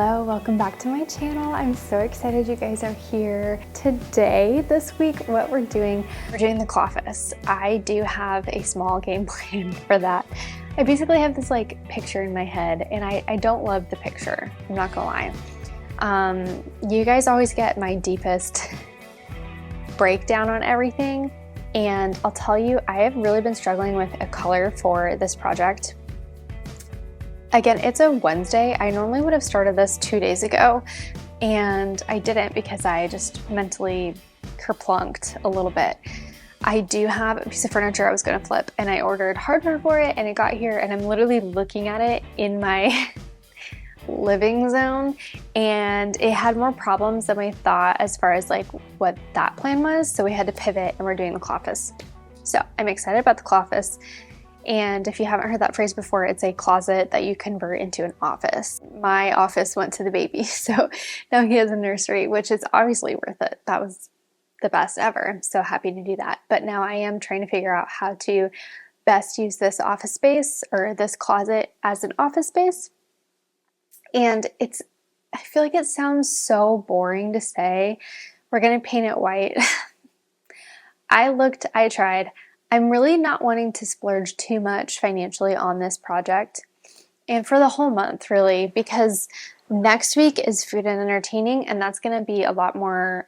Hello, welcome back to my channel. I'm so excited you guys are here. Today, this week, what we're doing the Cloffice. I do have a small game plan for that. I basically have this like picture in my head and I don't love the picture, I'm not gonna lie. You guys always get my deepest breakdown on everything, and I'll tell you, I have really been struggling with a color for this project. Again, it's a Wednesday. I normally would have started this 2 days ago, and I didn't because I just mentally kerplunked a little bit. I do have a piece of furniture I was going to flip, and I ordered hardware for it, and it got here, and I'm literally looking at it in my living zone, and it had more problems than we thought as far as like what that plan was, so we had to pivot, and we're doing the Cloffice. So I'm excited about the Cloffice. And if you haven't heard that phrase before, it's a closet that you convert into an office. My office went to the baby, so now he has a nursery, which is obviously worth it. That was the best ever. I'm so happy to do that. But now I am trying to figure out how to best use this office space or this closet as an office space. And I feel like it sounds so boring to say, we're gonna paint it white. I tried. I'm really not wanting to splurge too much financially on this project, and for the whole month really, because next week is food and entertaining, and that's going to be a lot more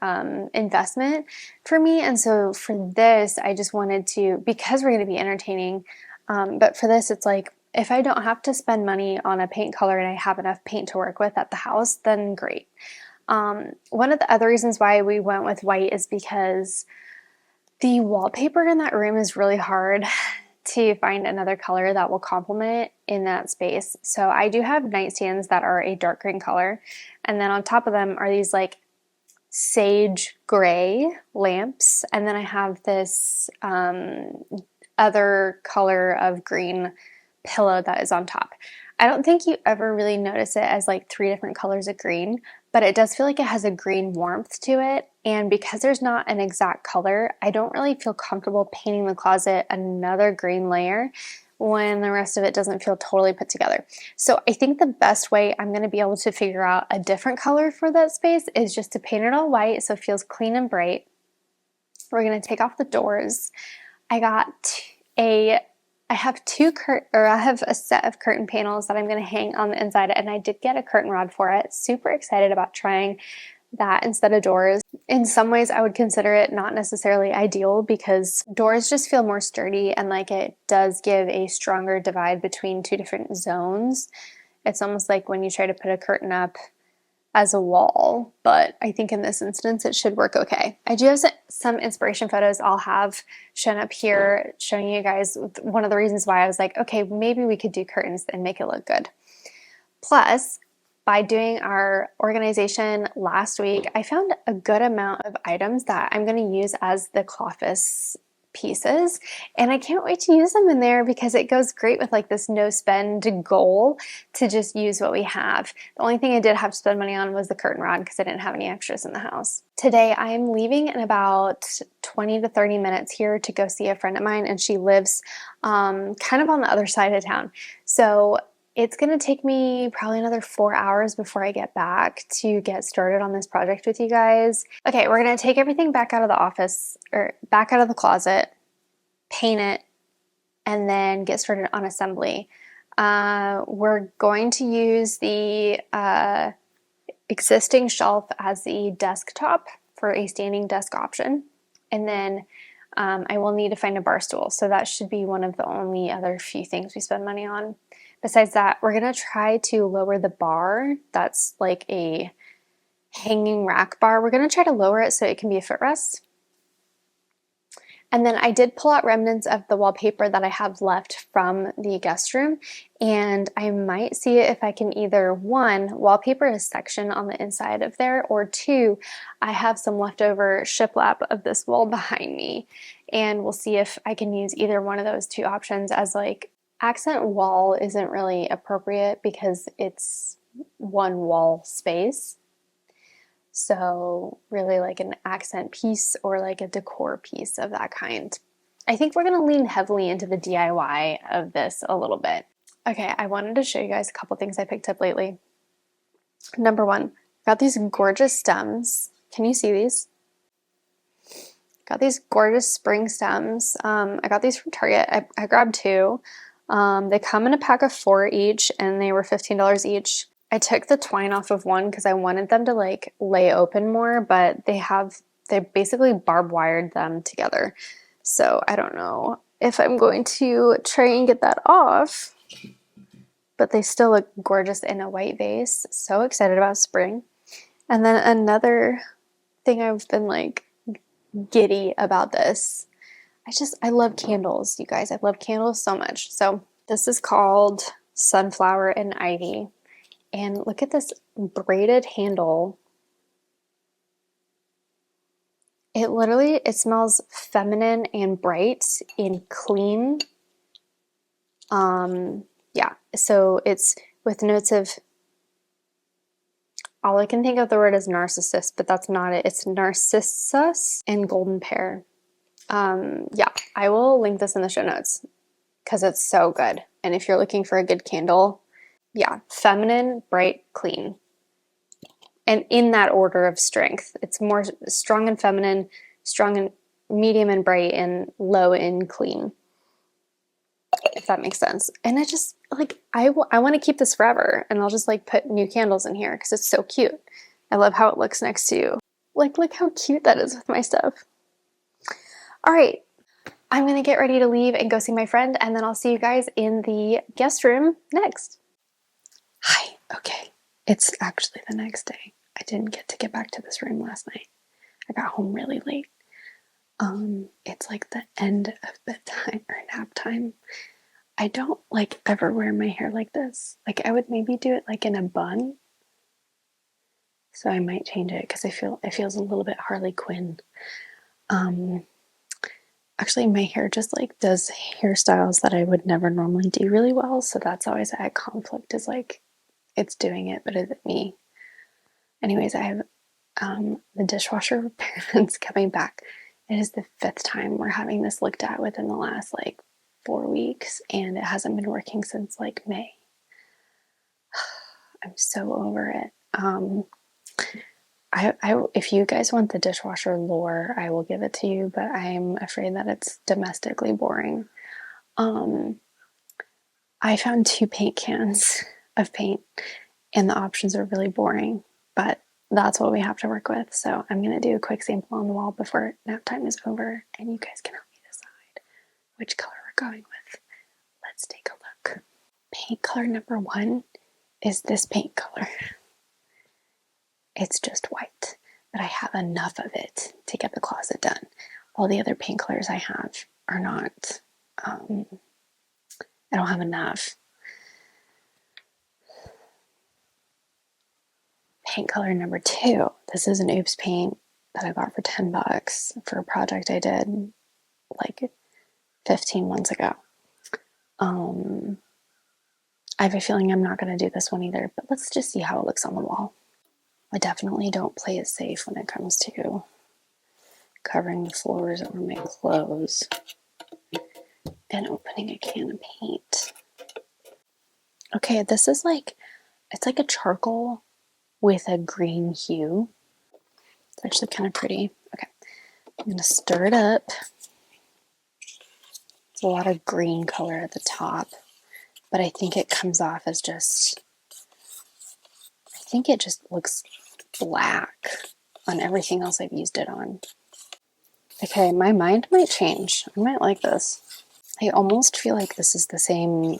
investment for me. And so for this, I just wanted to, because we're going to be entertaining, but for this it's like, if I don't have to spend money on a paint color and I have enough paint to work with at the house, then great. One of the other reasons why we went with white is because the wallpaper in that room is really hard to find another color that will complement in that space. So I do have nightstands that are a dark green color, and then on top of them are these like sage gray lamps, and then I have this other color of green pillow that is on top. I don't think you ever really notice it as like 3 different colors of green, but it does feel like it has a green warmth to it. And because there's not an exact color, I don't really feel comfortable painting the closet another green layer when the rest of it doesn't feel totally put together. So I think the best way I'm going to be able to figure out a different color for that space is just to paint it all white so it feels clean and bright. We're going to take off the doors. I have a set of curtain panels that I'm going to hang on the inside, and I did get a curtain rod for it. Super excited about trying that instead of doors. In some ways, I would consider it not necessarily ideal because doors just feel more sturdy, and like it does give a stronger divide between 2 different zones. It's almost like when you try to put a curtain up as a wall, but I think in this instance it should work okay. I do have some inspiration photos I'll have shown up here showing you guys one of the reasons why I was like, okay, maybe we could do curtains and make it look good. Plus, by doing our organization last week, I found a good amount of items that I'm going to use as the Cloffice pieces, and I can't wait to use them in there because it goes great with like this no spend goal to just use what we have. The only thing I did have to spend money on was the curtain rod because I didn't have any extras in the house. Today I am leaving in about 20 to 30 minutes here to go see a friend of mine, and she lives kind of on the other side of town. So it's going to take me probably another 4 hours before I get back to get started on this project with you guys. Okay, we're going to take everything back out of the office, or back out of the closet, paint it, and then get started on assembly. We're going to use the existing shelf as the desktop for a standing desk option. And then I will need to find a bar stool. So that should be one of the only other few things we spend money on. Besides that, we're going to try to lower the bar. That's like a hanging rack bar. We're going to try to lower it so it can be a footrest. And then I did pull out remnants of the wallpaper that I have left from the guest room, and I might see if I can either 1, wallpaper a section on the inside of there, or 2, I have some leftover shiplap of this wall behind me, and we'll see if I can use either one of those 2 options as like accent wall isn't really appropriate because it's one wall space. So really like an accent piece or like a decor piece of that kind. I think we're going to lean heavily into the DIY of this a little bit. Okay, I wanted to show you guys a couple things I picked up lately. Number one, got these gorgeous stems. Can you see these? Got these gorgeous spring stems. I got these from Target. I grabbed two. They come in a pack of 4 each, and they were $15 each. I took the twine off of one because I wanted them to like lay open more, but they basically barb wired them together. So I don't know if I'm going to try and get that off, but they still look gorgeous in a white vase. So excited about spring. And then another thing I've been like giddy about this. I love candles, you guys. I love candles so much. So this is called Sunflower and Ivy. And look at this braided handle. It smells feminine and bright and clean. Yeah, so it's with notes of, all I can think of the word is narcissus, but that's not it. It's narcissus and golden pear. Yeah, I will link this in the show notes because it's so good. And if you're looking for a good candle, yeah, feminine, bright, clean. And in that order of strength. It's more strong and feminine, strong and medium and bright, and low and clean. If that makes sense. And I just like, I want to keep this forever, and I'll just like put new candles in here because it's so cute. I love how it looks next to, like, look how cute that is with my stuff. All right, I'm gonna get ready to leave and go see my friend, and then I'll see you guys in the guest room next. Hi, okay. It's actually the next day. I didn't get back to this room last night. I got home really late. It's like the end of bedtime or nap time. I don't like ever wear my hair like this. Like I would maybe do it like in a bun. So I might change it because it feels a little bit Harley Quinn. Actually my hair just like does hairstyles that I would never normally do really well. So that's always a conflict, is like it's doing it, but is it me? Anyways, I have the dishwasher repairman's coming back. It is the 5th time we're having this looked at within the last like 4 weeks, and it hasn't been working since like May. I'm so over it. If you guys want the dishwasher lore, I will give it to you, but I'm afraid that it's domestically boring. I found 2 paint cans of paint, and the options are really boring, but that's what we have to work with. So I'm going to do a quick sample on the wall before nap time is over, and you guys can help me decide which color we're going with. Let's take a look. Paint color number 1 is this paint color. It's just white, but I have enough of it to get the closet done. All the other paint colors I have are not, I don't have enough. Paint color number 2. This is an Oops paint that I got for $10 for a project I did like 15 months ago. I have a feeling I'm not going to do this one either, but let's just see how it looks on the wall. I definitely don't play it safe when it comes to covering the floors or my clothes and opening a can of paint. Okay, this is like, it's like a charcoal with a green hue. It's actually kind of pretty. Okay, I'm going to stir it up. It's a lot of green color at the top, but I think it comes off as just, I think it just looks black on everything else I've used it on. Okay, my mind might change. I might like this. I almost feel like this is the same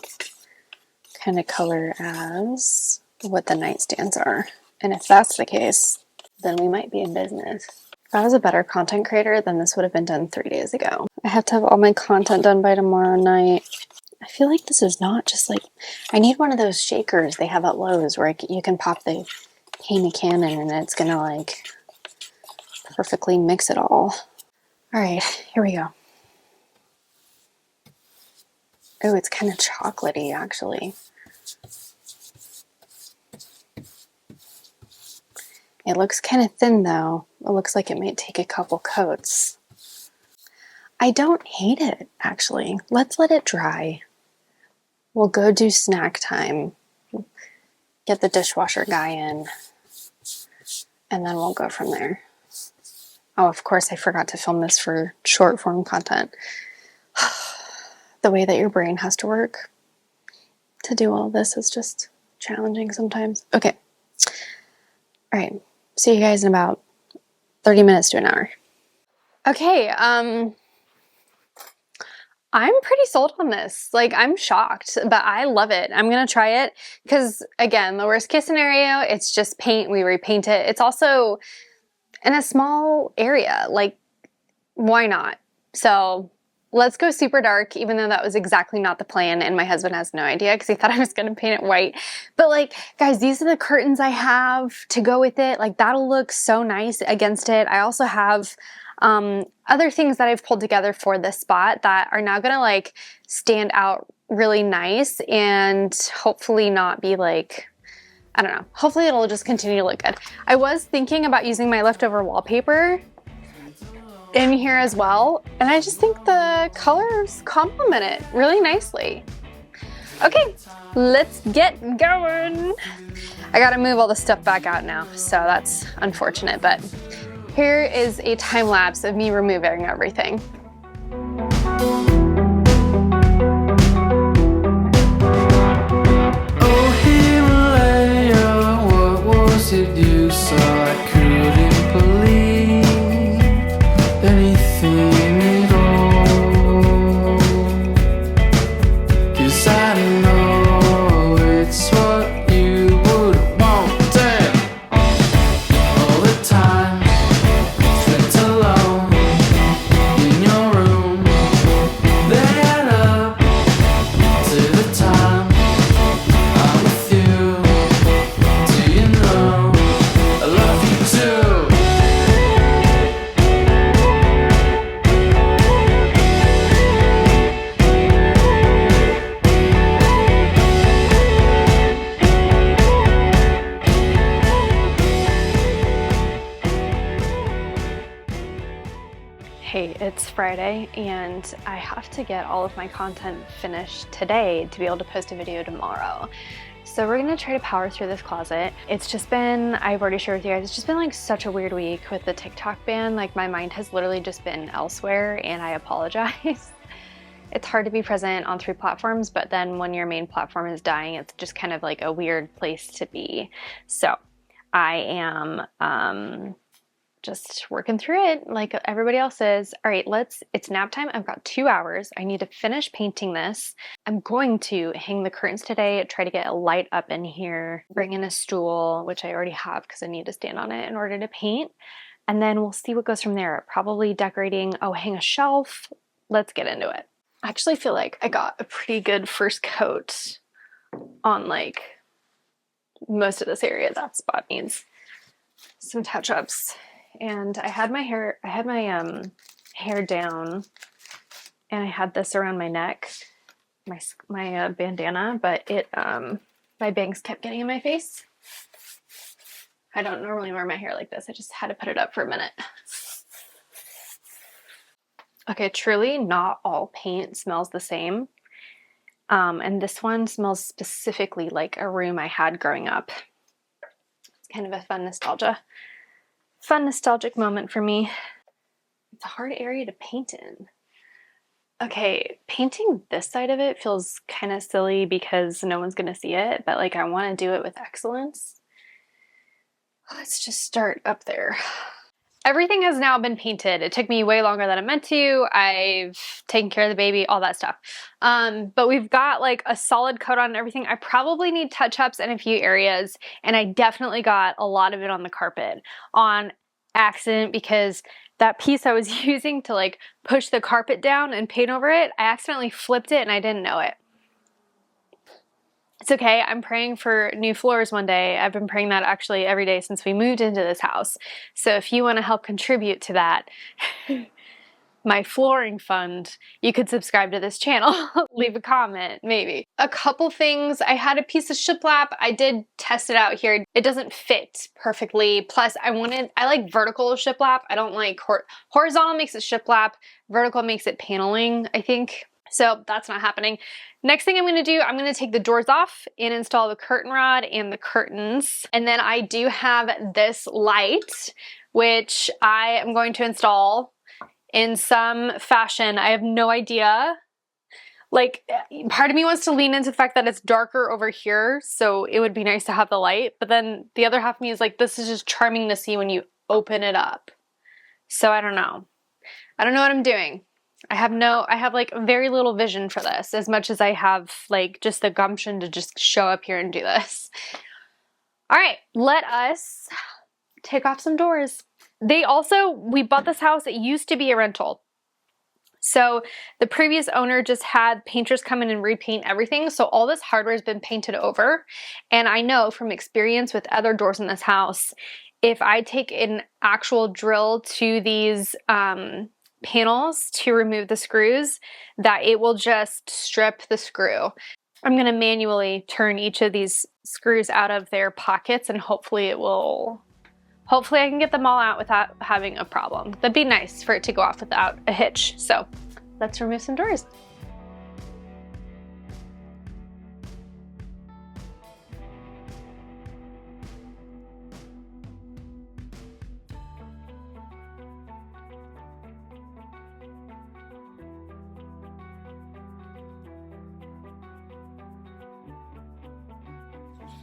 kind of color as what the nightstands are. And if that's the case, then we might be in business. If I was a better content creator, then this would have been done 3 days ago. I have to have all my content done by tomorrow night. I feel like this is not just like, I need one of those shakers they have at Lowe's where you can pop the paint can in and it's gonna like perfectly mix it all. All right, here we go. Oh, it's kind of chocolatey actually. It looks kind of thin though. It looks like it might take a couple coats. I don't hate it actually. Let's let it dry. We'll go do snack time. get the dishwasher guy in, and then we'll go from there. Oh, of course, I forgot to film this for short form content. The way that your brain has to work to do all this is just challenging sometimes. Okay. All right. See you guys in about 30 minutes to an hour. Okay. I'm pretty sold on this. Like, I'm shocked, but I love it. I'm going to try it because, again, the worst case scenario, it's just paint. We repaint it. It's also in a small area. Like, why not? So let's go super dark, even though that was exactly not the plan, and my husband has no idea because he thought I was going to paint it white. But like, guys, these are the curtains I have to go with it. Like, that'll look so nice against it. I also have other things that I've pulled together for this spot that are now going to like stand out really nice and hopefully not be like, I don't know, hopefully it'll just continue to look good. I was thinking about using my leftover wallpaper in here as well, and I just think the colors complement it really nicely. Okay, let's get going. I gotta move all the stuff back out now, so that's unfortunate, but here is a time lapse of me removing everything. Oh Himalaya, what was it you saw? I couldn't believe anything at all, 'cause I know it's what you would want all the time. Spent alone in your room, then up to the time I'm with you. Do you know I love you too? Hey, it's Friday and I have to get all of my content finished today to be able to post a video tomorrow. So we're gonna try to power through this closet. It's just been, I've already shared with you guys, it's just been like such a weird week with the TikTok ban. Like, my mind has literally just been elsewhere, and I apologize. It's hard to be present on 3 platforms, but then when your main platform is dying, it's just kind of like a weird place to be. So I am just working through it like everybody else is. All right, it's nap time. I've got 2 hours. I need to finish painting this. I'm going to hang the curtains today, try to get a light up in here, bring in a stool, which I already have because I need to stand on it in order to paint. And then we'll see what goes from there. Probably decorating, hang a shelf. Let's get into it. I actually feel like I got a pretty good first coat on like most of this area. That spot needs some touch-ups. And I had my hair down, and I had this around my neck, my bandana, but my bangs kept getting in my face. I don't normally wear my hair like this. I just had to put it up for a minute. Okay, truly not all paint smells the same. And this one smells specifically like a room I had growing up. It's kind of a fun nostalgic moment for me. It's a hard area to paint in. Okay, painting this side of it feels kind of silly because no one's gonna see it, but like I want to do it with excellence. Let's just start up there. Everything has now been painted. It took me way longer than I meant to. I've taken care of the baby, all that stuff. But we've got like a solid coat on everything. I probably need touch-ups in a few areas, and I definitely got a lot of it on the carpet on accident because that piece I was using to like push the carpet down and paint over it, I accidentally flipped it and I didn't know it. It's okay. I'm praying for new floors one day. I've been praying that actually every day since we moved into this house. So if you want to help contribute to that, my flooring fund, you could subscribe to this channel. Leave a comment, maybe. A couple things. I had a piece of shiplap. I did test it out here. It doesn't fit perfectly. Plus, I like vertical shiplap. I don't like horizontal makes it shiplap. Vertical makes it paneling, I think. So that's not happening. Next thing I'm going to do, I'm going to take the doors off and install the curtain rod and the curtains. And then I do have this light, which I am going to install in some fashion. I have no idea. Like, part of me wants to lean into the fact that it's darker over here, so it would be nice to have the light. But then the other half of me is like, this is just charming to see when you open it up. So I don't know. I don't know what I'm doing. I have like very little vision for this, as much as I have like just the gumption to just show up here and do this. All right, let us take off some doors. We bought this house, it used to be a rental. So the previous owner just had painters come in and repaint everything. So all this hardware has been painted over. And I know from experience with other doors in this house, if I take an actual drill to these panels to remove the screws, that it will just strip the screw. I'm going to manually turn each of these screws out of their pockets, and hopefully I can get them all out without having a problem. That'd be nice for it to go off without a hitch. So let's remove some doors.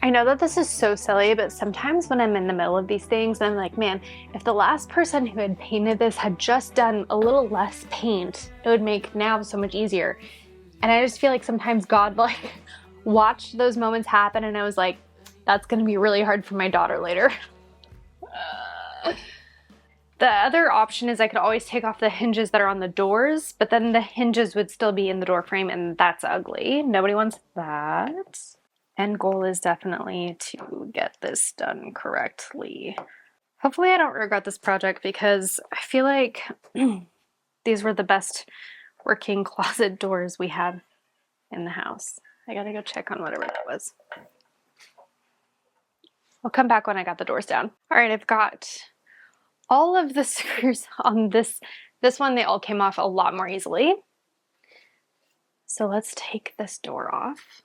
I know that this is so silly, but sometimes when I'm in the middle of these things, I'm like, man, if the last person who had painted this had just done a little less paint, it would make now so much easier. And I just feel like sometimes God like watched those moments happen, and I was like, that's gonna be really hard for my daughter later. The other option is I could always take off the hinges that are on the doors, but then the hinges would still be in the door frame, and that's ugly. Nobody wants that. End goal is definitely to get this done correctly. Hopefully I don't regret this project, because I feel like these were the best working closet doors we have in the house. I gotta go check on whatever that was. I'll come back when I got the doors down. All right, I've got all of the screws on this one. They all came off a lot more easily. So let's take this door off.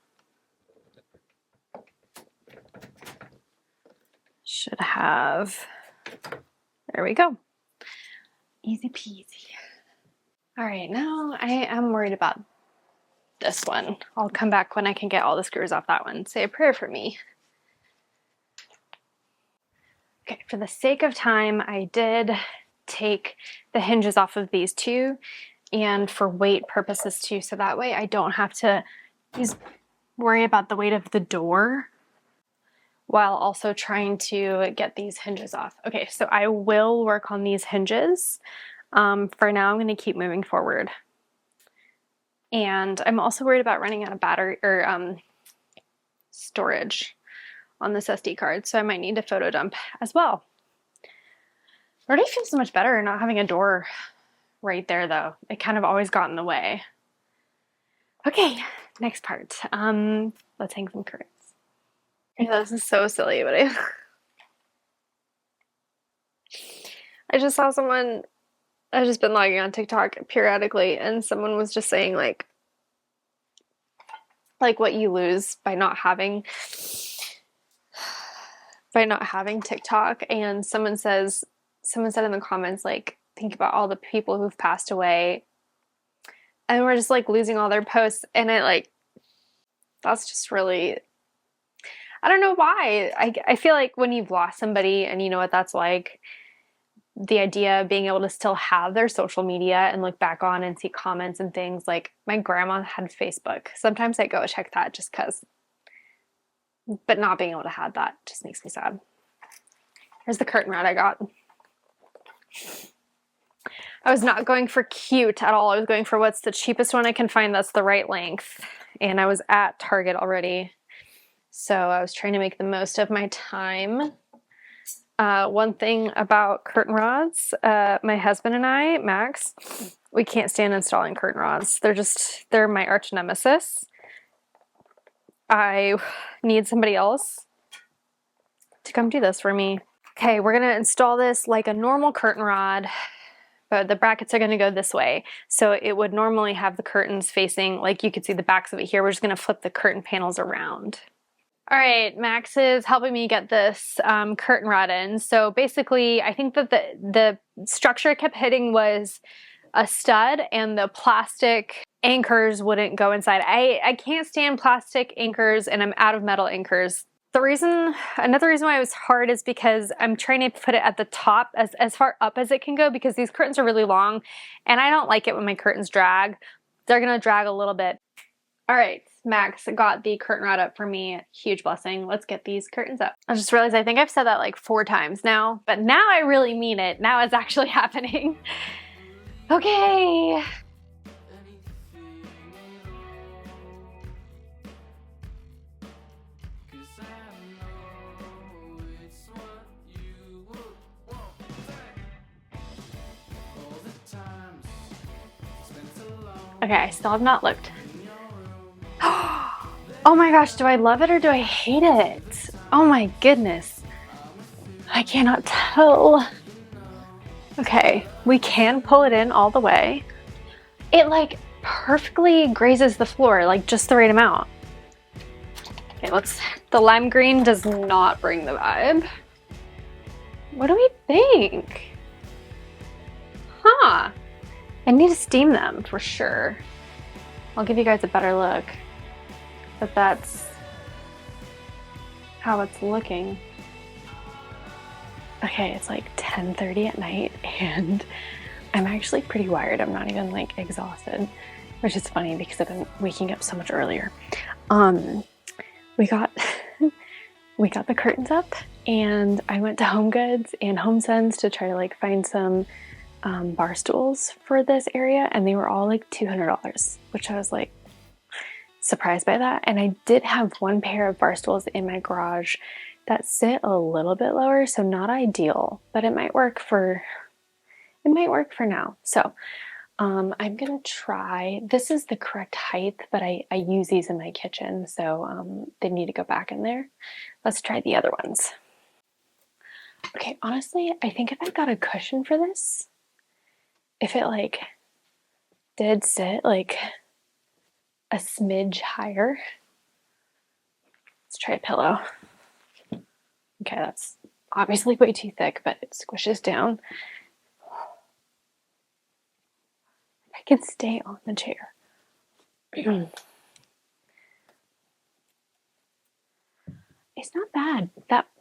Should have, there we go. Easy peasy. All right, now I am worried about this one. I'll come back when I can get all the screws off that one. Say a prayer for me. Okay, for the sake of time, I did take the hinges off of these two, and for weight purposes too, so that way I don't have to worry about the weight of the door while also trying to get these hinges off. Okay, so I will work on these hinges. For now, I'm going to keep moving forward. And I'm also worried about running out of battery or storage on this SD card, so I might need to photo dump as well. It already feels so much better not having a door right there, though. It kind of always got in the way. Okay, next part. Let's hang some curtains. Yeah, this is so silly, but I just saw someone, I've just been logging on TikTok periodically, and someone was just saying like what you lose by not having TikTok. And someone said in the comments, like, think about all the people who've passed away, and we're just like losing all their posts. And that's just really, I don't know why. I feel like when you've lost somebody and you know what that's like, the idea of being able to still have their social media and look back on and see comments and things. Like, my grandma had Facebook. Sometimes I go check that just because. But not being able to have that just makes me sad. Here's the curtain rod I got. I was not going for cute at all. I was going for what's the cheapest one I can find that's the right length. And I was at Target already, so I was trying to make the most of my time. One thing about curtain rods, my husband and I, Max, we can't stand installing curtain rods. They're my arch nemesis. I need somebody else to come do this for me. Okay, we're gonna install this like a normal curtain rod, but the brackets are going to go this way. So it would normally have the curtains facing, like you could see the backs of it here. We're just going to flip the curtain panels around. All right, Max is helping me get this curtain rod in. So basically, I think that the structure I kept hitting was a stud, and the plastic anchors wouldn't go inside. I can't stand plastic anchors, and I'm out of metal anchors. Another reason why it was hard is because I'm trying to put it at the top as far up as it can go, because these curtains are really long and I don't like it when my curtains drag. They're gonna drag a little bit. All right, Max got the curtain rod up for me. Huge blessing. Let's get these curtains up. I just realized I think I've said that like 4 times now, but now I really mean it. Now it's actually happening. Okay. Okay, I still have not looked. Oh my gosh, do I love it or do I hate it? Oh my goodness. I cannot tell. Okay, we can pull it in all the way. It like perfectly grazes the floor, like just the right amount. Okay, the lime green does not bring the vibe. What do we think? Huh. I need to steam them for sure. I'll give you guys a better look, but that's how it's looking. Okay, it's like 10:30 at night and I'm actually pretty wired. I'm not even like exhausted, which is funny because I've been waking up so much earlier. We got we got the curtains up and I went to Home Goods and Home Sense to try to like find some bar stools for this area, and they were all like $200, which I was like surprised by that. And I did have one pair of bar stools in my garage that sit a little bit lower, so not ideal, but it might work for now. So I'm gonna try, this is the correct height, but I use these in my kitchen, so they need to go back in there. Let's try the other ones. Okay, honestly, I think if I got a cushion for this, if it like did sit like a smidge higher. Let's try a pillow. Okay, that's obviously way too thick, but it squishes down. I can stay on the chair. It's not bad.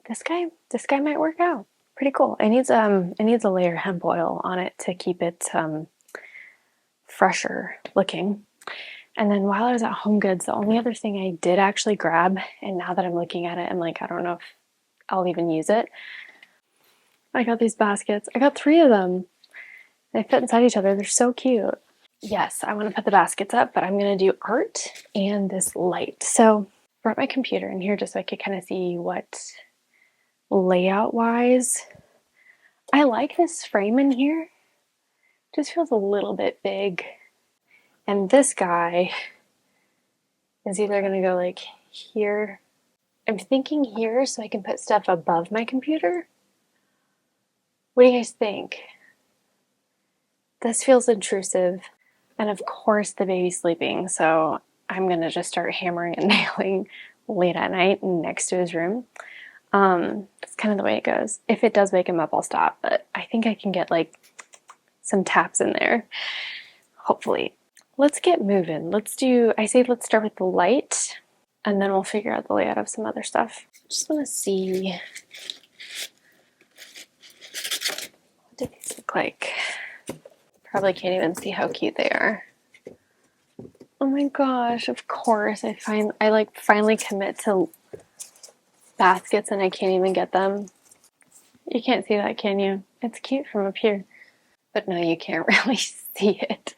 This guy might work out. Pretty cool. It needs a layer of hemp oil on it to keep it fresher looking. And then while I was at Home Goods, the only other thing I did actually grab, and now that I'm looking at it, I'm like, I don't know if I'll even use it. I got these baskets. I got 3 of them. They fit inside each other. They're so cute. Yes, I want to put the baskets up, but I'm going to do art and this light. So I brought my computer in here just so I could kind of see what layout wise. I like this frame in here. It just feels a little bit big. And this guy is either going to go like here. I'm thinking here so I can put stuff above my computer. What do you guys think? This feels intrusive. And of course the baby's sleeping, so I'm going to just start hammering and nailing late at night next to his room. That's kind of the way it goes. If it does wake him up, I'll stop, but I think I can get like some taps in there, hopefully. Let's get moving. Let's start with the light, and then we'll figure out the layout of some other stuff. Just want to see, what do these look like? Probably can't even see how cute they are. Oh my gosh, of course. I finally commit to baskets and I can't even get them. You can't see that, can you? It's cute from up here. But no, you can't really see it.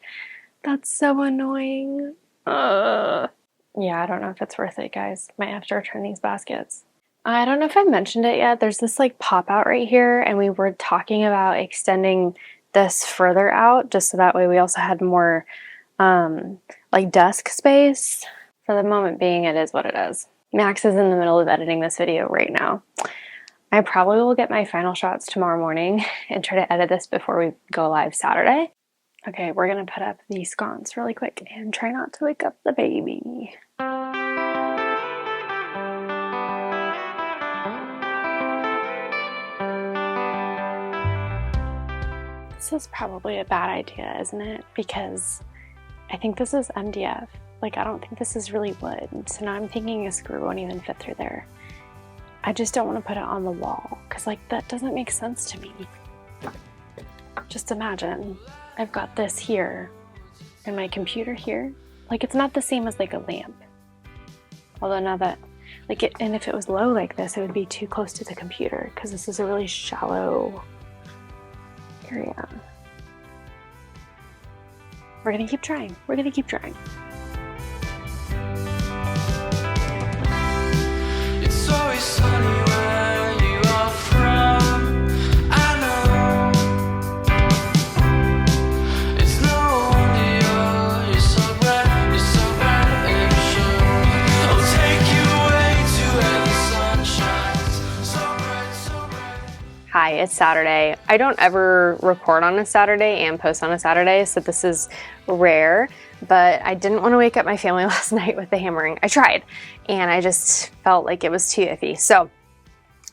That's so annoying. Yeah, I don't know if it's worth it, guys. Might have to return these baskets. I don't know if I mentioned it yet. There's this like pop out right here, and we were talking about extending this further out just so that way we also had more like desk space. For the moment being, it is what it is. Max is in the middle of editing this video right now. I probably will get my final shots tomorrow morning and try to edit this before we go live Saturday. Okay, we're gonna put up the sconce really quick and try not to wake up the baby. This is probably a bad idea, isn't it? Because I think this is MDF. Like, I don't think this is really wood. So now I'm thinking a screw won't even fit through there. I just don't want to put it on the wall because, like, that doesn't make sense to me. Just imagine I've got this here and my computer here. Like, it's not the same as like a lamp. Although now that, like, and if it was low like this, it would be too close to the computer because this is a really shallow area. We're gonna keep trying. We're gonna keep trying. It's always sunny where you are from. I know. It's no wonder you're so bright and sure. I'll take you away to where the sun shines. So bright, so bright. Hi, it's Saturday. I don't ever record on a Saturday and post on a Saturday, so this is rare, but I didn't want to wake up my family last night with the hammering. I tried, and I just felt like it was too iffy. So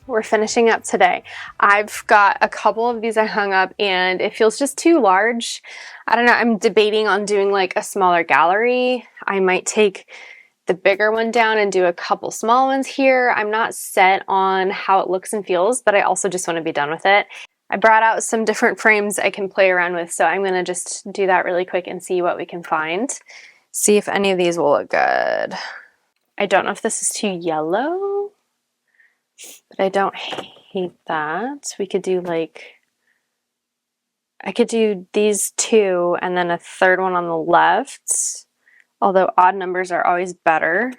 we're finishing up today. I've got a couple of these I hung up, and it feels just too large. I don't know. I'm debating on doing like a smaller gallery. I might take the bigger one down and do a couple small ones here. I'm not set on how it looks and feels, but I also just want to be done with it. I brought out some different frames I can play around with, so I'm going to just do that really quick and see what we can find. See if any of these will look good. I don't know if this is too yellow, but I don't hate that. We could do like, I could do these two and then a third one on the left, although odd numbers are always better.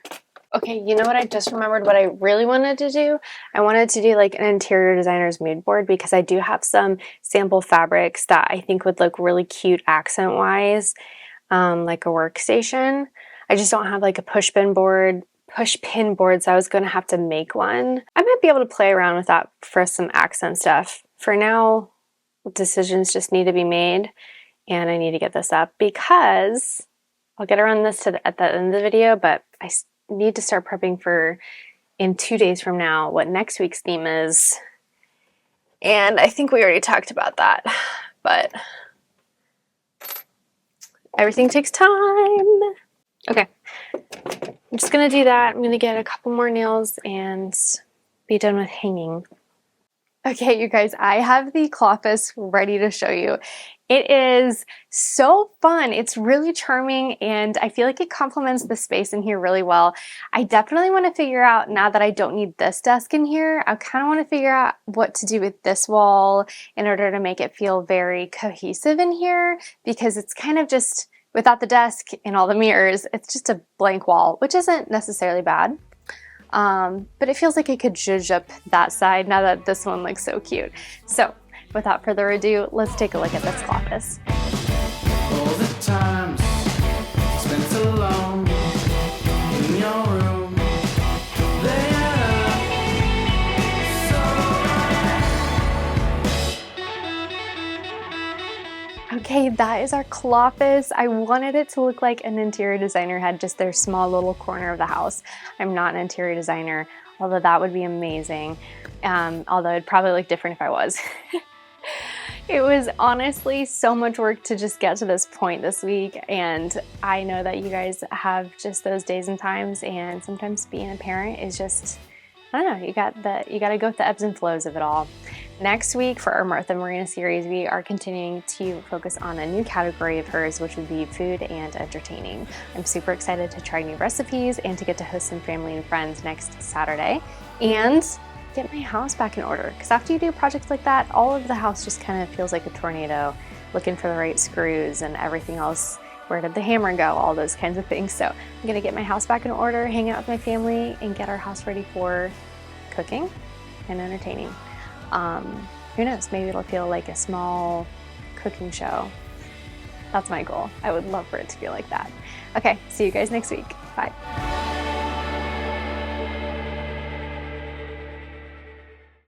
Okay, you know what? I just remembered what I really wanted to do. I wanted to do like an interior designer's mood board because I do have some sample fabrics that I think would look really cute accent-wise, like a workstation. I just don't have like a push pin board, so I was going to have to make one. I might be able to play around with that for some accent stuff. For now, decisions just need to be made, and I need to get this up because I'll get around this at the end of the video, but I need to start prepping for in 2 days from now what next week's theme is, and I think we already talked about that, but everything takes time. Okay, I'm just gonna do that. I'm gonna get a couple more nails and be done with hanging. Okay, you guys, I have the Cloffice ready to show you. It is so fun. It's really charming, and I feel like it complements the space in here really well. I definitely want to figure out, now that I don't need this desk in here, I kind of want to figure out what to do with this wall in order to make it feel very cohesive in here, because it's kind of just, without the desk and all the mirrors, it's just a blank wall, which isn't necessarily bad. But it feels like it could zhuzh up that side now that this one looks so cute. So without further ado, let's take a look at this Cloffice. All the times spent alone in your room, they add up. Okay, that is our Cloffice. I wanted it to look like an interior designer had just their small little corner of the house. I'm not an interior designer, although that would be amazing. Although it'd probably look different if I was. It was honestly so much work to just get to this point this week, and I know that you guys have just those days and times, and sometimes being a parent is just, I don't know, you got to go with the ebbs and flows of it all. Next week for our Martha Marina series, we are continuing to focus on a new category of hers, which would be food and entertaining. I'm super excited to try new recipes and to get to host some family and friends next Saturday and get my house back in order, because after you do projects like that, all of the house just kind of feels like a tornado, looking for the right screws and everything else. Where did the hammer go? All those kinds of things. So I'm gonna get my house back in order, hang out with my family, and get our house ready for cooking and entertaining. Who knows, maybe it'll feel like a small cooking show. That's my goal. I would love for it to feel like that. Okay, see you guys next week. Bye.